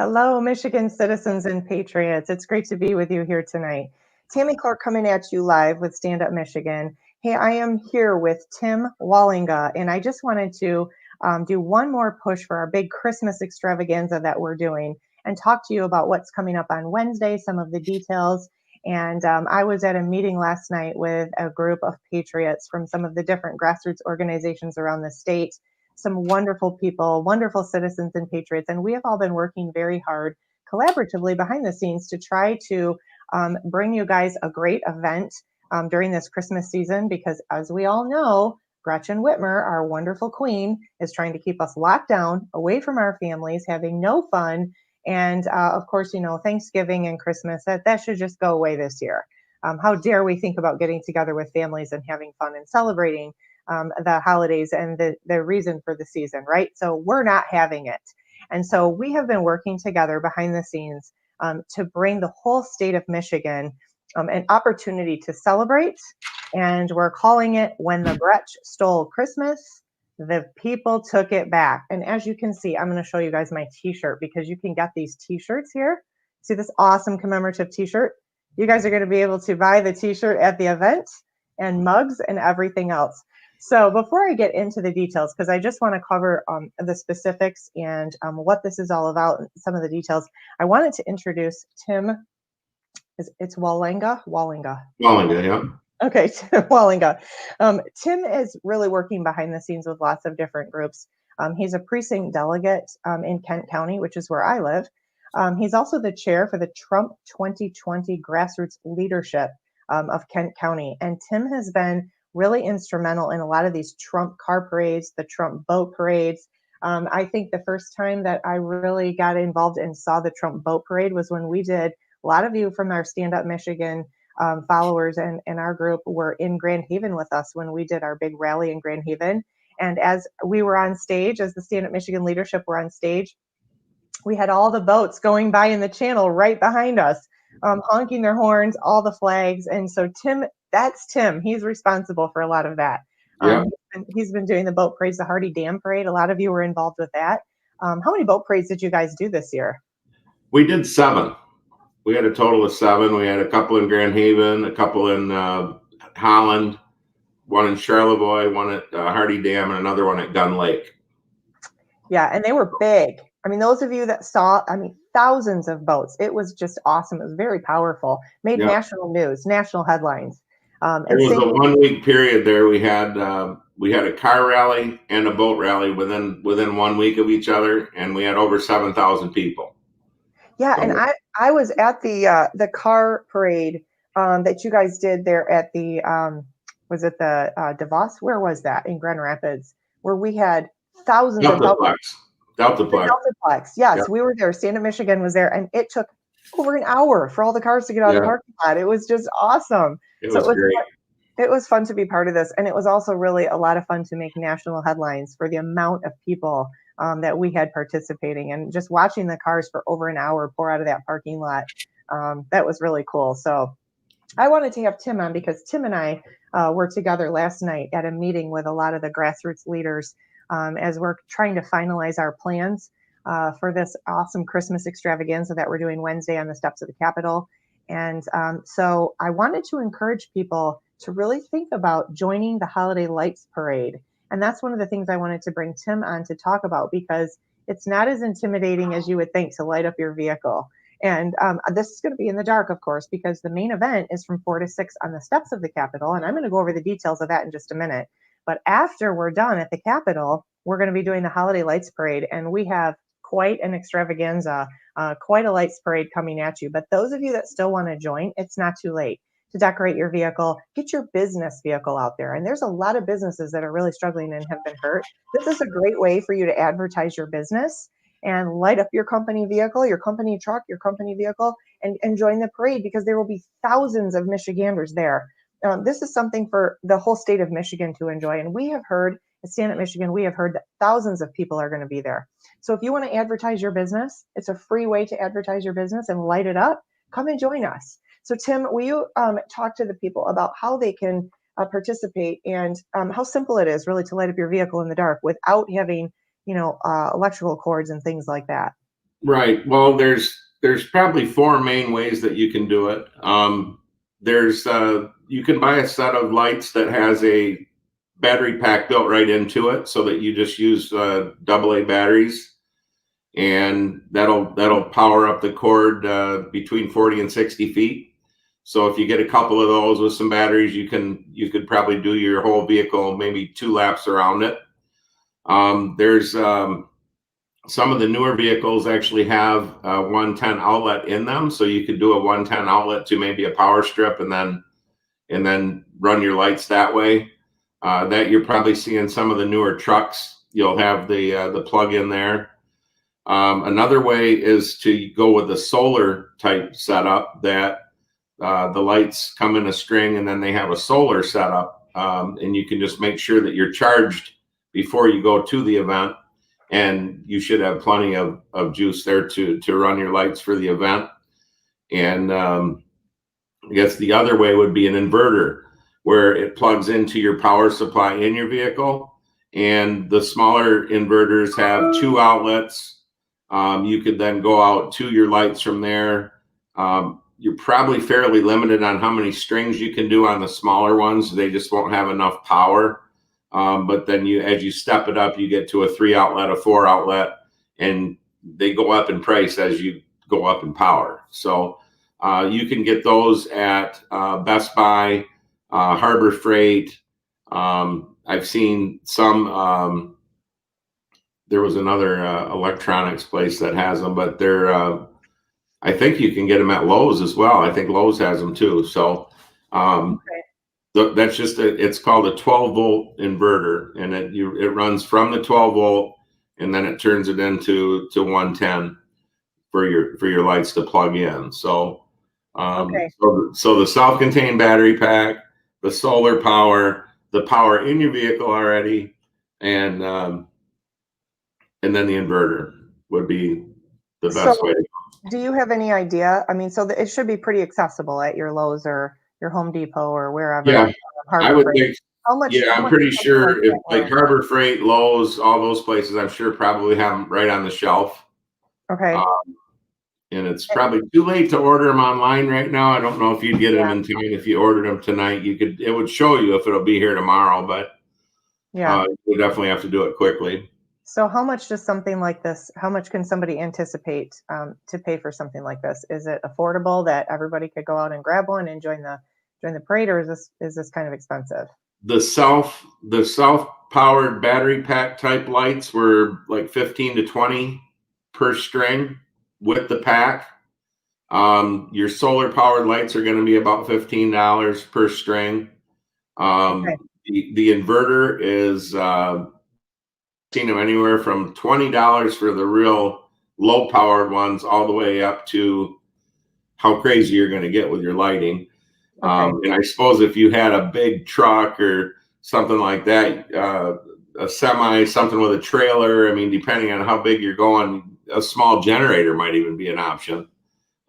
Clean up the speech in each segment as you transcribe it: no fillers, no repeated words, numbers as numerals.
Hello, Michigan citizens and patriots. It's great to be with you here tonight. Tammy Clark coming at you live with Stand Up Michigan. Hey, I am here with Tim Walinga, and I just wanted to do one more push for our big Christmas extravaganza that we're doing and talk to you about what's coming up on Wednesday, some of the details. And I was at a meeting last night with a group of patriots from some of the different grassroots organizations around the state, some wonderful people, wonderful citizens and patriots, and we have all been working very hard collaboratively behind the scenes to try to bring you guys a great event during this Christmas season, because as we all know, Gretchen Whitmer, our wonderful queen, is trying to keep us locked down, away from our families, having no fun. And of course, you know, Thanksgiving and Christmas, that should just go away this year. How dare we think about getting together with families and having fun and celebrating the holidays and the reason for the season, right? So we're not having it. And so we have been working together behind the scenes to bring the whole state of Michigan an opportunity to celebrate. And we're calling it When the Gretch Stole Christmas, the People Took It Back. And as you can see, I'm going to show you guys my t-shirt, because you can get these t-shirts here. See this awesome commemorative t-shirt? You guys are going to be able to buy the t-shirt at the event, and mugs and everything else. So before I get into the details, because I just want to cover the specifics and what this is all about, and some of the details, I wanted to introduce Tim. It's Walinga? Walinga. Walinga, yeah. Okay, Tim Walinga. Tim is really working behind the scenes with lots of different groups. He's a precinct delegate in Kent County, which is where I live. He's also the chair for the Trump 2020 Grassroots Leadership of Kent County. And Tim has been really instrumental in a lot of these Trump car parades, the Trump boat parades. I think the first time that I really got involved and saw the Trump boat parade was when we did, a lot of you from our Stand Up Michigan followers and our group were in Grand Haven with us when we did our big rally in Grand Haven. And as we were on stage, as the Stand Up Michigan leadership were on stage, we had all the boats going by in the channel right behind us, honking their horns, all the flags. And so Tim, that's Tim. He's responsible for a lot of that. Yeah. He's been doing the boat parades, the Hardy Dam Parade. A lot of you were involved with that. How many boat parades did you guys do this year? We did 7. We had a total of 7. We had a couple in Grand Haven, a couple in Holland, one in Charlevoix, one at Hardy Dam, and another one at Gun Lake. Yeah, and they were big. I mean, those of you that saw, thousands of boats. It was just awesome. It was very powerful. Made national news, national headlines. It was a 1-week period there. We had a car rally and a boat rally within 1 week of each other, and we had over 7,000 people. Yeah, so, and I was at the car parade that you guys did there at the was it the DeVos? Where was that? In Grand Rapids, where we had thousands of Deltaplex. Yes, yeah. We were there. Stand Up Michigan was there, and it took over an hour for all the cars to get out of the parking lot. It was just awesome. It was great. It was fun to be part of this, and it was also really a lot of fun to make national headlines for the amount of people that we had participating, and just watching the cars for over an hour pour out of that parking lot. That was really cool. So I wanted to have Tim on because Tim and I were together last night at a meeting with a lot of the grassroots leaders as we're trying to finalize our plans for this awesome Christmas extravaganza that we're doing Wednesday on the steps of the Capitol. And so I wanted to encourage people to really think about joining the Holiday Lights Parade. And that's one of the things I wanted to bring Tim on to talk about, because it's not as intimidating as you would think to light up your vehicle. And this is going to be in the dark, of course, because the main event is from 4 to 6 on the steps of the Capitol. And I'm going to go over the details of that in just a minute. But after we're done at the Capitol, we're going to be doing the Holiday Lights Parade. And we have quite an extravaganza, quite a lights parade coming at you. But those of you that still want to join, it's not too late to decorate your vehicle, get your business vehicle out there. And there's a lot of businesses that are really struggling and have been hurt. This is a great way for you to advertise your business and light up your company vehicle, your company truck, your company vehicle, and join the parade, because there will be thousands of Michiganders there. This is something for the whole state of Michigan to enjoy. And we have heard at Stand Up Michigan, we have heard that thousands of people are going to be there. So if you want to advertise your business, it's a free way to advertise your business and light it up. Come and join us. So Tim, will you talk to the people about how they can participate and how simple it is really to light up your vehicle in the dark without having, electrical cords and things like that? Right. Well, there's probably four main ways that you can do it. There's you can buy a set of lights that has a battery pack built right into it, so that you just use AA batteries, and that'll power up the cord between 40 and 60 feet. So if you get a couple of those with some batteries, you could probably do your whole vehicle maybe 2 laps around it. There's some of the newer vehicles actually have a 110 outlet in them, so you could do a 110 outlet to maybe a power strip, and then run your lights that way. That you're probably seeing some of the newer trucks. You'll have the plug in there. Another way is to go with a solar type setup that the lights come in a string, and then they have a solar setup, and you can just make sure that you're charged before you go to the event, and you should have plenty of juice there to run your lights for the event. And I guess the other way would be an inverter, where it plugs into your power supply in your vehicle, and the smaller inverters have 2 outlets. You could then go out to your lights from there. You're probably fairly limited on how many strings you can do on the smaller ones. They just won't have enough power. But then as you step it up, you get to a 3 outlet, a 4 outlet, and they go up in price as you go up in power. So you can get those at Best Buy, Harbor Freight. I've seen some. There was another electronics place that has them, but I think you can get them at Lowe's as well. I think Lowe's has them too. So that's it's called a 12-volt inverter, and it runs from the 12-volt, and then it turns it into 110 for your lights to plug in. So so the self-contained battery pack, the solar power, the power in your vehicle already, and then the inverter would be the best way to go. Do you have any idea? I mean, so it should be pretty accessible at your Lowe's or your Home Depot or wherever. Yeah, I would think. How much? Yeah, I'm much pretty is something sure if that like Harbor Freight, Lowe's, all those places, I'm sure probably have them right on the shelf. Okay. And it's probably too late to order them online right now. I don't know if you'd get them in time. If you ordered them tonight, it would show you if it'll be here tomorrow, but you definitely have to do it quickly. So how much does something like this, how much can somebody anticipate to pay for something like this? Is it affordable that everybody could go out and grab one and join the parade, or is this kind of expensive? The self powered battery pack type lights were like 15 to 20 per string with the pack. Your solar powered lights are going to be about $15 per string. The inverter is seen them anywhere from $20 for the real low powered ones, all the way up to how crazy you're going to get with your lighting. And I suppose if you had a big truck or something like that, a semi, something with a trailer, I mean, depending on how big you're going, a small generator might even be an option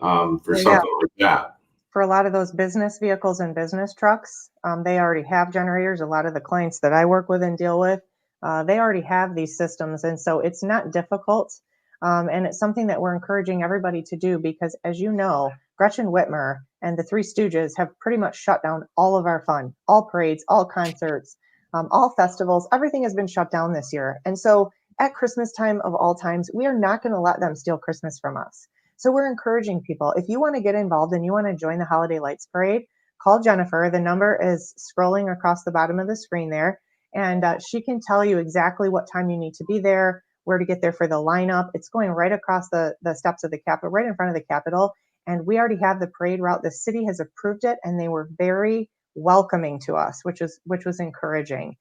for something like that. For a lot of those business vehicles and business trucks, they already have generators. A lot of the clients that I work with and deal with, they already have these systems. And so it's not difficult. And it's something that we're encouraging everybody to do because, as you know, Gretchen Whitmer and the Three Stooges have pretty much shut down all of our fun, all parades, all concerts, all festivals. Everything has been shut down this year. And so at Christmas time of all times, we are not going to let them steal Christmas from us. So we're encouraging people, if you want to get involved and you want to join the Holiday Lights Parade, call Jennifer. The number is scrolling across the bottom of the screen there. And she can tell you exactly what time you need to be there, where to get there for the lineup. It's going right across the steps of the Capitol, right in front of the Capitol. And we already have the parade route. The city has approved it, and they were very welcoming to us, which was encouraging.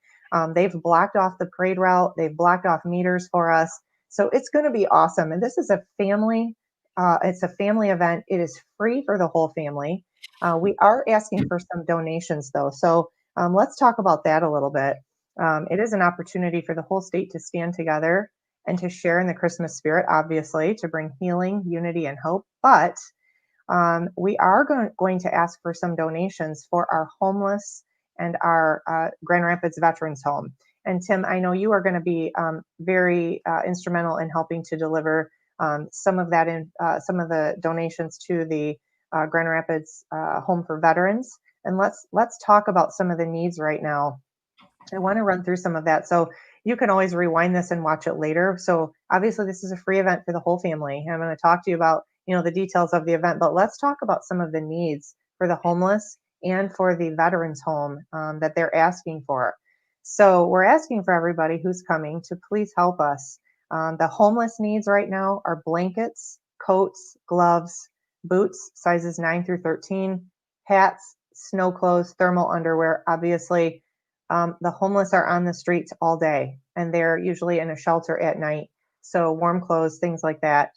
They've blocked off the parade route. They've blocked off meters for us. So it's going to be awesome. And this is a family. It's a family event. It is free for the whole family. We are asking for some donations, though. So let's talk about that a little bit. It is an opportunity for the whole state to stand together and to share in the Christmas spirit, obviously, to bring healing, unity, and hope. But we are going to ask for some donations for our homeless and our Grand Rapids Veterans Home. And Tim, I know you are going to be very instrumental in helping to deliver some of that in some of the donations to the Grand Rapids Home for Veterans. And let's talk about some of the needs right now. I want to run through some of that. So you can always rewind this and watch it later. So obviously this is a free event for the whole family. I'm going to talk to you about, the details of the event, but let's talk about some of the needs for the homeless and for the veterans home that they're asking for. So we're asking for everybody who's coming to please help us. The homeless needs right now are blankets, coats, gloves, boots, sizes 9 through 13, hats, snow clothes, thermal underwear. Obviously, the homeless are on the streets all day, and they're usually in a shelter at night. So warm clothes, things like that.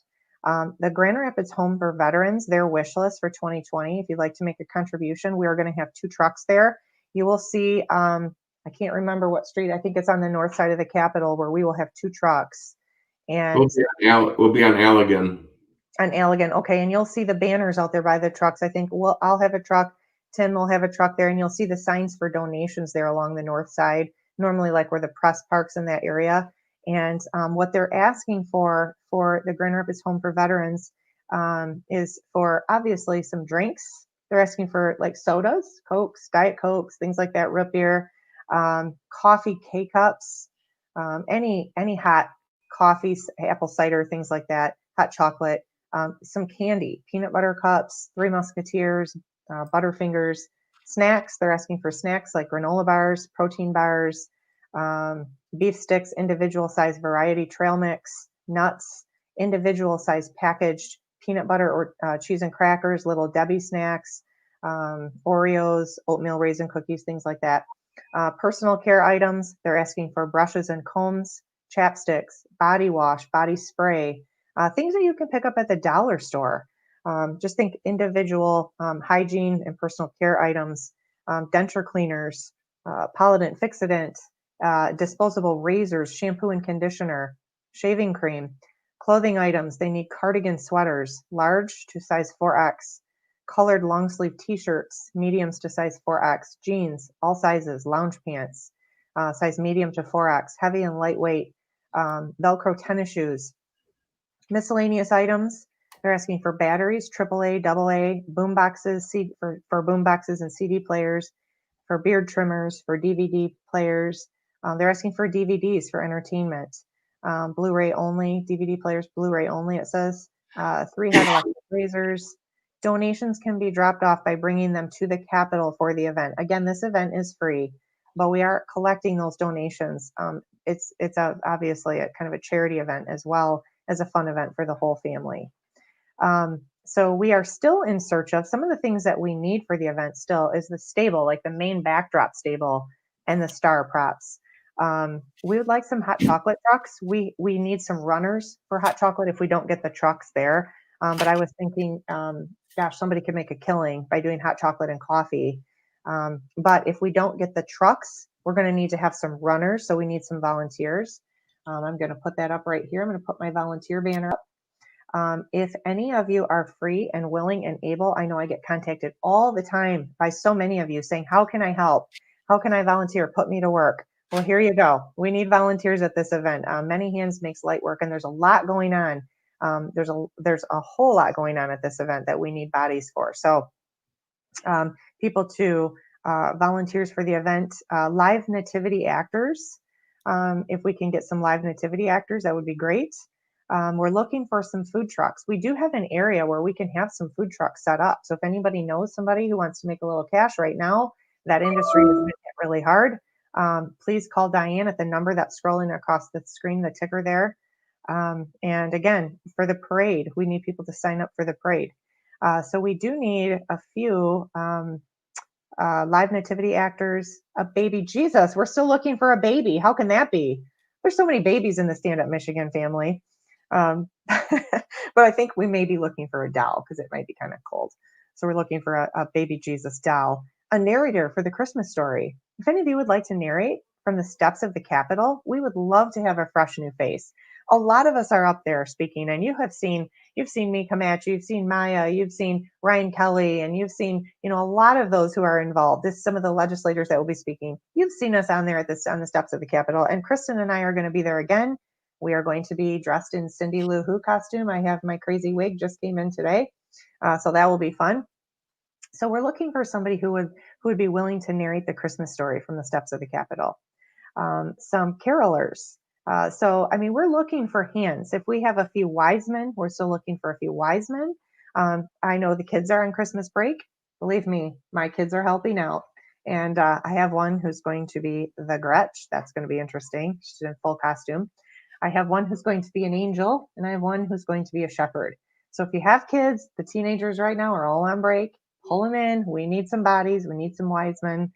The Grand Rapids Home for Veterans, their wish list for 2020, if you'd like to make a contribution, we are going to have 2 trucks there. You will see, I can't remember what street, I think it's on the north side of the Capitol, where we will have 2 trucks. And we'll be on Allegan. On Allegan, okay, and you'll see the banners out there by the trucks. I think I'll have a truck, Tim will have a truck there, and you'll see the signs for donations there along the north side, normally like where the press parks in that area. And what they're asking for the Grand Rapids Home for Veterans is for obviously some drinks. They're asking for like sodas, Cokes, Diet Cokes, things like that, root beer, coffee K-cups, any hot coffees, apple cider, things like that, hot chocolate, some candy, peanut butter cups, Three Musketeers, Butterfingers, snacks. They're asking for snacks like granola bars, protein bars, beef sticks, individual size variety trail mix, nuts, individual size packaged peanut butter or cheese and crackers, Little Debbie snacks, Oreos, oatmeal raisin cookies, things like that. Personal care items. They're asking for brushes and combs, chapsticks, body wash, body spray, things that you can pick up at the dollar store. Just think individual hygiene and personal care items, denture cleaners, Polident, Fixodent, disposable razors, shampoo and conditioner, shaving cream, clothing items. They need cardigan sweaters, large to size 4X, colored long sleeve t-shirts, mediums to size 4X, jeans, all sizes, lounge pants, size medium to 4X, heavy and lightweight, Velcro tennis shoes, miscellaneous items. They're asking for batteries, AAA, AA, boom boxes, for boom boxes and CD players, for beard trimmers, for DVD players. They're asking for DVDs for entertainment, Blu-ray only, DVD players, Blu-ray only, it says, 3 head electric razors. Donations can be dropped off by bringing them to the Capitol for the event. Again, this event is free, but we are collecting those donations. It's obviously a kind of a charity event as well as a fun event for the whole family. So we are still in search of some of the things that we need for the event still is the stable, like the main backdrop stable and the star props. We would like some hot chocolate trucks. We need some runners for hot chocolate if we don't get the trucks there. But I was thinking, gosh, somebody could make a killing by doing hot chocolate and coffee. But if we don't get the trucks, we're going to need to have some runners. So we need some volunteers. I'm going to put that up right here. I'm going to put my volunteer banner up. If any of you are free and willing and able, I know I get contacted all the time by so many of you saying, how can I help? How can I volunteer? Put me to work. Well, here you go. We need volunteers at this event. Many hands makes light work, and there's a lot going on. There's a whole lot going on at this event that we need bodies for. So people to volunteers for the event, live nativity actors. If we can get some live nativity actors, that would be great. We're looking for some food trucks. We do have an area where we can have some food trucks set up. So if anybody knows somebody who wants to make a little cash right now, that industry has been hit really hard. Please call Diane at the number that's scrolling across the screen, the ticker there. And again, for the parade, we need people to sign up for the parade. So we do need a few live nativity actors, a baby Jesus. We're still looking for a baby. How can that be? There's so many babies in the Stand Up Michigan family. But I think we may be looking for a doll because it might be kind of cold. So we're looking for a baby Jesus doll, a narrator for the Christmas story. If any of you would like to narrate from the steps of the Capitol, we would love to have a fresh new face. A lot of us are up there speaking, and you've seen me come at you, you've seen Maya, you've seen Ryan Kelly, and you've seen, a lot of those who are involved. This is some of the legislators that will be speaking. You've seen us on there on the steps of the Capitol, and Kristen and I are going to be there again We are going to be dressed in Cindy Lou Who costume. I have my crazy wig, just came in today. So that will be fun. So we're looking for somebody who would be willing to narrate the Christmas story from the steps of the Capitol. Some carolers. So, I mean, we're looking for hands. If we have a few wise men, we're still looking for a few wise men. I know the kids are on Christmas break. Believe me, my kids are helping out. And I have one who's going to be the Gretch. That's going to be interesting. She's in full costume. I have one who's going to be an angel, and I have one who's going to be a shepherd. So if you have kids, the teenagers right now are all on break. Pull them in. We need some bodies. We need some wise men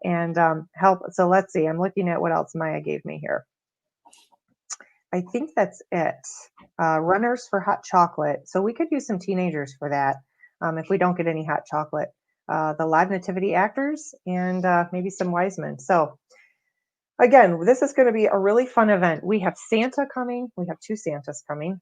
and help. So let's see. I'm looking at what else Maya gave me here. I think that's it. Runners for hot chocolate. So we could use some teenagers for that if we don't get any hot chocolate. The live nativity actors and maybe some wise men. So again, this is going to be a really fun event. We have Santa coming. We have 2 Santas coming.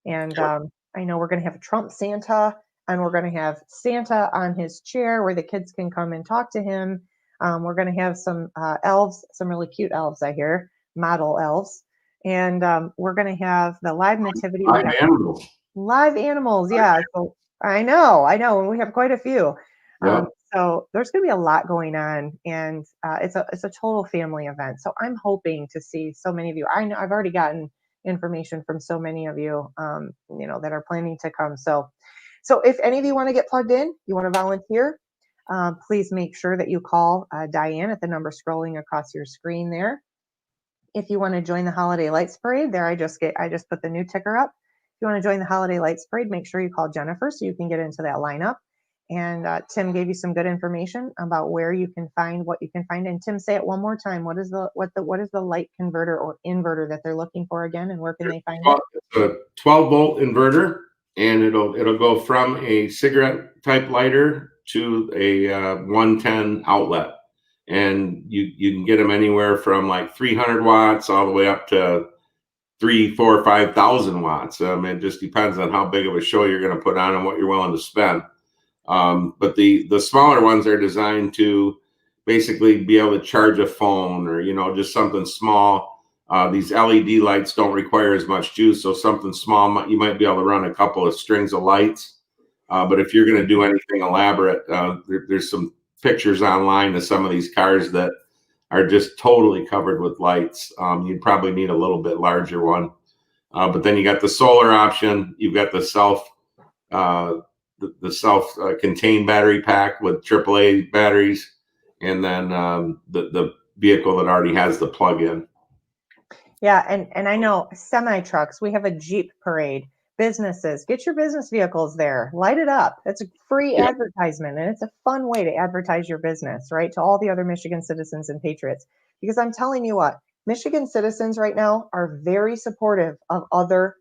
And I know we're going to have a Trump Santa, and we're going to have Santa on his chair where the kids can come and talk to him. We're going to have some elves, some really cute elves, I hear, model elves. And we're going to have the live nativity. Live animals. Live animals, yeah. So I know, and we have quite a few. Yep. So there's going to be a lot going on, and it's a total family event. So I'm hoping to see so many of you. I know I've already gotten information from so many of you, that are planning to come. So if any of you want to get plugged in, you want to volunteer, please make sure that you call Diane at the number scrolling across your screen there. If you want to join the Holiday Lights Parade, there I just put the new ticker up. If you want to join the Holiday Lights Parade, make sure you call Jennifer so you can get into that lineup. And Tim gave you some good information about where you can find what you can find. And Tim, say it one more time. What is the light converter or inverter that they're looking for again, and where can they find it? It's a 12-volt inverter, and it'll go from a cigarette type lighter to a 110 outlet. And you can get them anywhere from like 300 watts all the way up to 3, 4, 5,000 watts. It just depends on how big of a show you're going to put on and what you're willing to spend. But the smaller ones are designed to basically be able to charge a phone or, just something small. These LED lights don't require as much juice, so something small, you might be able to run a couple of strings of lights. But if you're going to do anything elaborate, there's some pictures online of some of these cars that are just totally covered with lights. You'd probably need a little bit larger one. But then you got the solar option. You've got the self-contained battery pack with AAA batteries, and then the vehicle that already has the plug-in. Yeah, and I know semi-trucks. We have a Jeep parade. Businesses, get your business vehicles there. Light it up. It's a free advertisement, and it's a fun way to advertise your business, right, to all the other Michigan citizens and patriots. Because I'm telling you what, Michigan citizens right now are very supportive of other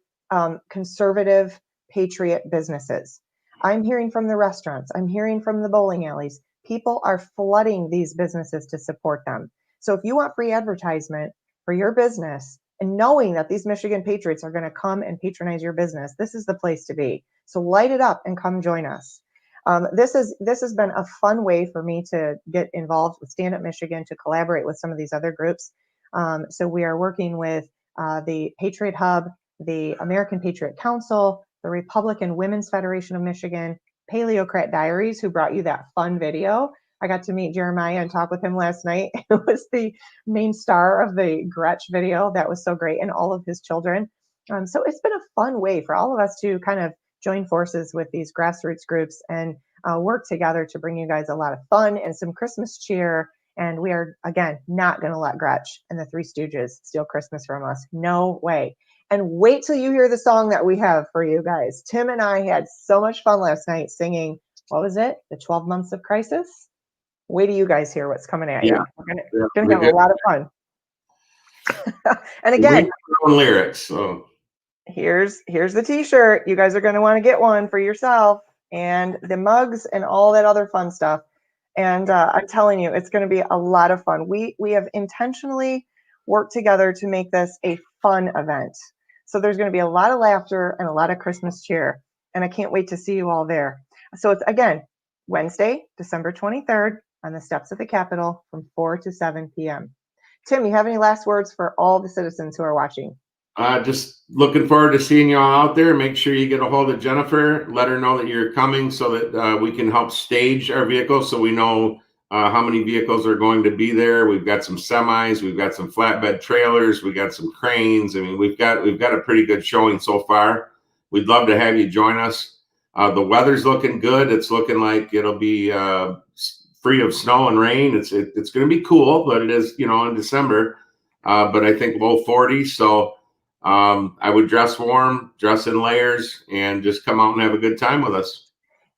conservative patriot businesses. I'm hearing from the restaurants. I'm hearing from the bowling alleys. People are flooding these businesses to support them. So if you want free advertisement for your business, and knowing that these Michigan patriots are going to come and patronize your business, this is the place to be. So light it up and come join us. This has been a fun way for me to get involved with Stand Up Michigan, to collaborate with some of these other groups. So we are working with the Patriot Hub, the American Patriot Council, the Republican Women's Federation of Michigan, Paleocrat Diaries, who brought you that fun video. I got to meet Jeremiah and talk with him last night. It was the main star of the Gretch video. That was so great, and all of his children. So it's been a fun way for all of us to kind of join forces with these grassroots groups and work together to bring you guys a lot of fun and some Christmas cheer. And we are, again, not going to let Gretch and the Three Stooges steal Christmas from us. No way. And wait till you hear the song that we have for you guys. Tim and I had so much fun last night singing, what was it? The 12 Months of Crisis? Wait till you guys hear what's coming at you. We're gonna have a lot of fun. And again, lyrics. So here's the t-shirt. You guys are going to want to get one for yourself, and the mugs and all that other fun stuff. And I'm telling you, it's going to be a lot of fun. We have intentionally worked together to make this a fun event. So there's going to be a lot of laughter and a lot of Christmas cheer. And I can't wait to see you all there. So it's, again, Wednesday, December 23rd, on the steps of the Capitol from 4 to 7 p.m. Tim, you have any last words for all the citizens who are watching? Just looking forward to seeing you all out there. Make sure you get a hold of Jennifer. Let her know that you're coming so that we can help stage our vehicles so we know how many vehicles are going to be there. We've got some semis, we've got some flatbed trailers, we've got some cranes. I mean, we've got a pretty good showing so far. We'd love to have you join us. The weather's looking good. It's looking like it'll be free of snow and rain. It's going to be cool, but it is, in December. But I think low 40s. So I would dress warm, dress in layers, and just come out and have a good time with us.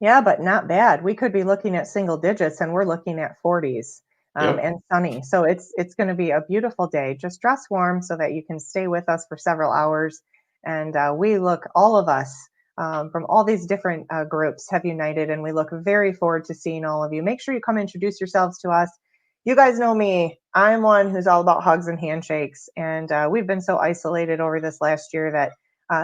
Yeah, but not bad. We could be looking at single digits, and we're looking at 40s Yep. and sunny. So it's going to be a beautiful day. Just dress warm so that you can stay with us for several hours. And all of us from all these different groups have united, and we look very forward to seeing all of you. Make sure you come introduce yourselves to us. You guys know me. I'm one who's all about hugs and handshakes, and we've been so isolated over this last year that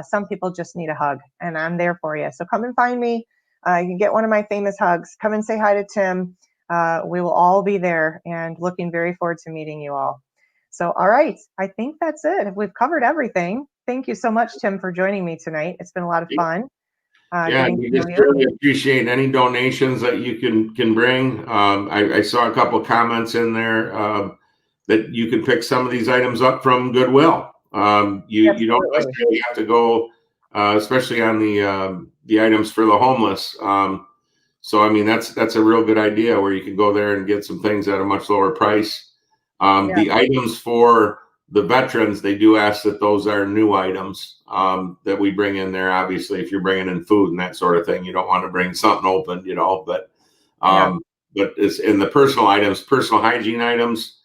some people just need a hug, and I'm there for you. So come and find me. You can get one of my famous hugs. Come and say hi to Tim. We will all be there and looking very forward to meeting you all. So, all right, I think that's it. We've covered everything. Thank you so much, Tim, for joining me tonight. It's been a lot of fun. Yeah, we just really appreciate any donations that you can bring. I saw a couple of comments in there that you can pick some of these items up from Goodwill. You don't necessarily have to go, especially on the items for the homeless. So I mean that's a real good idea where you can go there and get some things at a much lower price. The items for the veterans, they do ask that those are new items that we bring in there. Obviously, if you're bringing in food and that sort of thing, you don't want to bring something open, but it's in the personal items, personal hygiene items,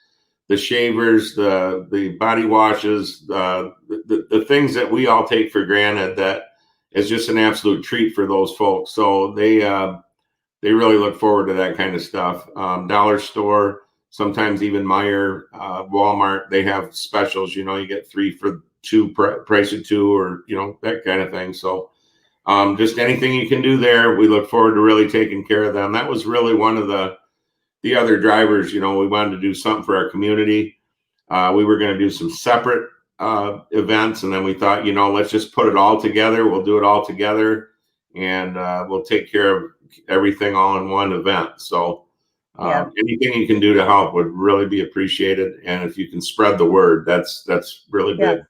the shavers, the body washes, the things that we all take for granted that is just an absolute treat for those folks. So they really look forward to that kind of stuff. Dollar store, sometimes even Meijer, Walmart, they have specials. You get 3 for 2, price of 2, or that kind of thing. So just anything you can do there, we look forward to really taking care of them. That was really one of the other drivers. We wanted to do something for our community. We were going to do some separate events, and then we thought, let's just put it all together. We'll do it all together, and we'll take care of everything all in one event. So anything you can do to help would really be appreciated. And if you can spread the word, that's really good.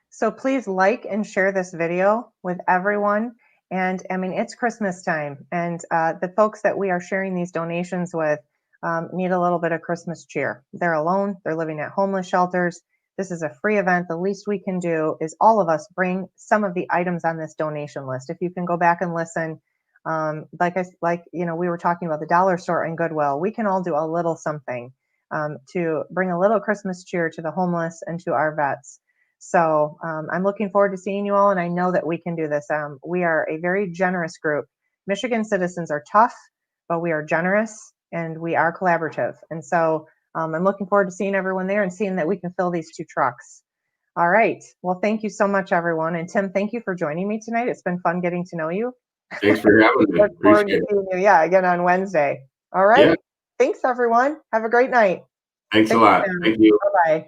So please like and share this video with everyone. And I mean, it's Christmas time, and the folks that we are sharing these donations with need a little bit of Christmas cheer. They're alone. They're living at homeless shelters. This is a free event. The least we can do is all of us bring some of the items on this donation list. If you can go back and listen, we were talking about the dollar store and Goodwill, we can all do a little something to bring a little Christmas cheer to the homeless and to our vets. So I'm looking forward to seeing you all, and I know that we can do this. We are a very generous group. Michigan citizens are tough, but we are generous and we are collaborative. And so I'm looking forward to seeing everyone there and seeing that we can fill these 2 trucks. All right. Well, thank you so much, everyone. And Tim, thank you for joining me tonight. It's been fun getting to know you. Thanks for having me. Look forward to seeing you. Yeah, again on Wednesday. All right. Thanks, everyone. Have a great night. Thanks a lot. Thank you. Bye-bye.